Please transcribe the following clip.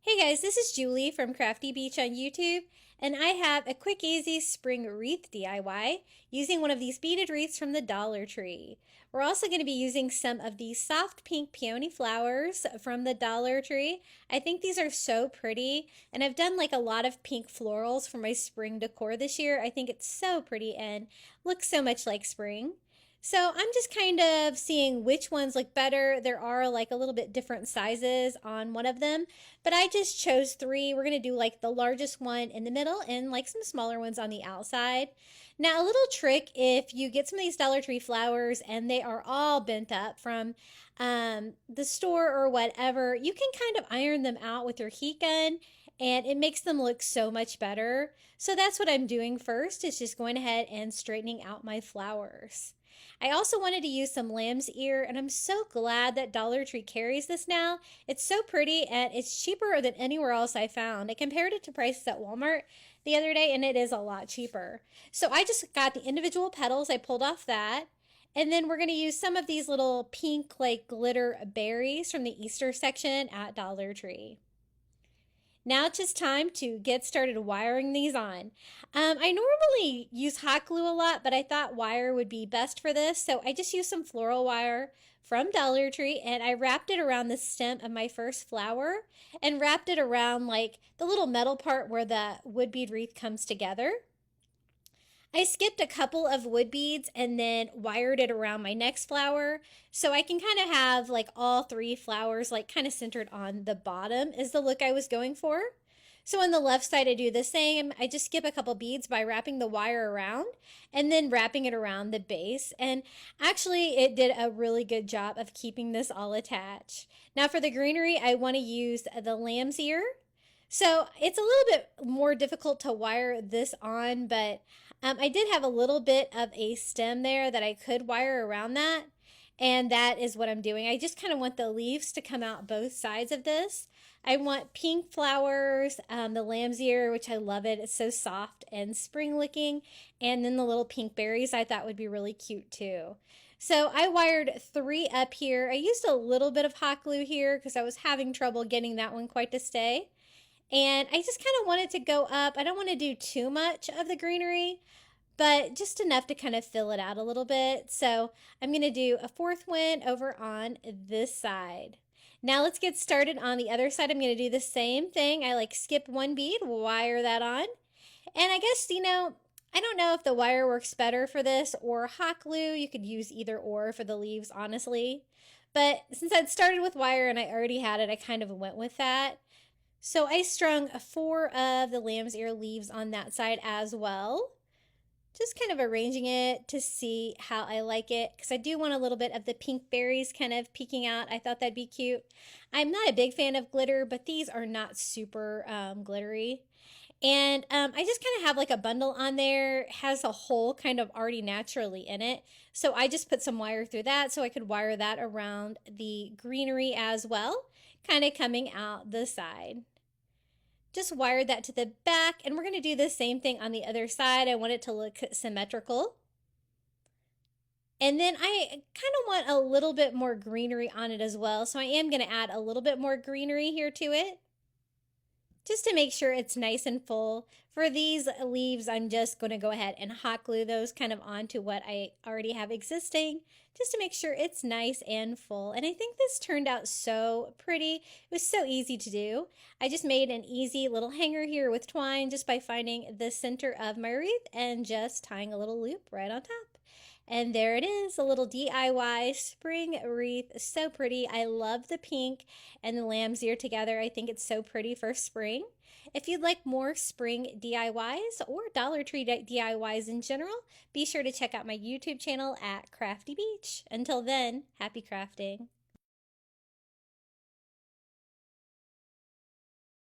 Hey guys, this is Julie from Crafty Beach on YouTube, and I have a quick, easy spring wreath DIY using one of these beaded wreaths from the Dollar Tree. We're also going to be using some of these soft pink peony flowers from the Dollar Tree. I think these are so pretty, and I've done like a lot of pink florals for my spring decor this year. I think it's so pretty and looks so much like spring. So I'm just kind of seeing which ones look better. There are like a little bit different sizes on one of them, but I just chose three. We're going to do like the largest one in the middle and like some smaller ones on the outside. Now, a little trick, if you get some of these Dollar Tree flowers and they are all bent up from the store or whatever, you can kind of iron them out with your heat gun and it makes them look so much better. So that's what I'm doing first, is just going ahead and straightening out my flowers. I also wanted to use some lamb's ear, and I'm so glad that Dollar Tree carries this now. It's so pretty, and it's cheaper than anywhere else I found. I compared it to prices at Walmart the other day, and it is a lot cheaper. So I just got the individual petals. I pulled off that. And then we're going to use some of these little pink, like glitter berries from the Easter section at Dollar Tree. Now it's just time to get started wiring these on. I normally use hot glue a lot, but I thought wire would be best for this. So I just used some floral wire from Dollar Tree and I wrapped it around the stem of my first flower and wrapped it around like the little metal part where the wood bead wreath comes together. I skipped a couple of wood beads and then wired it around my next flower so I can kind of have like all three flowers like kind of centered on the bottom is the look I was going for. So on the left side I do the same. I just skip a couple beads by wrapping the wire around and then wrapping it around the base, and actually it did a really good job of keeping this all attached. Now for the greenery I want to use the lamb's ear. So it's a little bit more difficult to wire this on, but I did have a little bit of a stem there that I could wire around that, and that is what I'm doing. I just kind of want the leaves to come out both sides of this. I want pink flowers, the lamb's ear, which I love it. It's so soft and spring looking, and then the little pink berries I thought would be really cute too. So I wired three up here. I used a little bit of hot glue here because I was having trouble getting that one quite to stay. And I just kind of wanted to go up. I don't want to do too much of the greenery, but just enough to kind of fill it out a little bit. So I'm going to do a fourth one over on this side. Now let's get started on the other side. I'm going to do the same thing. I like skip one bead, wire that on. And I guess, I don't know if the wire works better for this or hot glue. You could use either or for the leaves, honestly. But since I'd started with wire and I already had it, I kind of went with that. So I strung four of the lamb's ear leaves on that side as well. Just kind of arranging it to see how I like it, because I do want a little bit of the pink berries kind of peeking out. I thought that'd be cute. I'm not a big fan of glitter, but these are not super glittery. And I just kind of have like a bundle on there. It has a hole kind of already naturally in it. So I just put some wire through that so I could wire that around the greenery as well, kind of coming out the side. Just wired that to the back, and we're going to do the same thing on the other side. I want it to look symmetrical. And then I kind of want a little bit more greenery on it as well, so I am going to add a little bit more greenery here to it, just to make sure it's nice and full. For these leaves, I'm just going to go ahead and hot glue those kind of onto what I already have existing, just to make sure it's nice and full. And I think this turned out so pretty. It was so easy to do. I just made an easy little hanger here with twine just by finding the center of my wreath and just tying a little loop right on top. And there it is, a little DIY spring wreath. So pretty. I love the pink and the lamb's ear together. I think it's so pretty for spring. If you'd like more spring DIYs or Dollar Tree DIYs in general, be sure to check out my YouTube channel at Crafty Beach. Until then, happy crafting.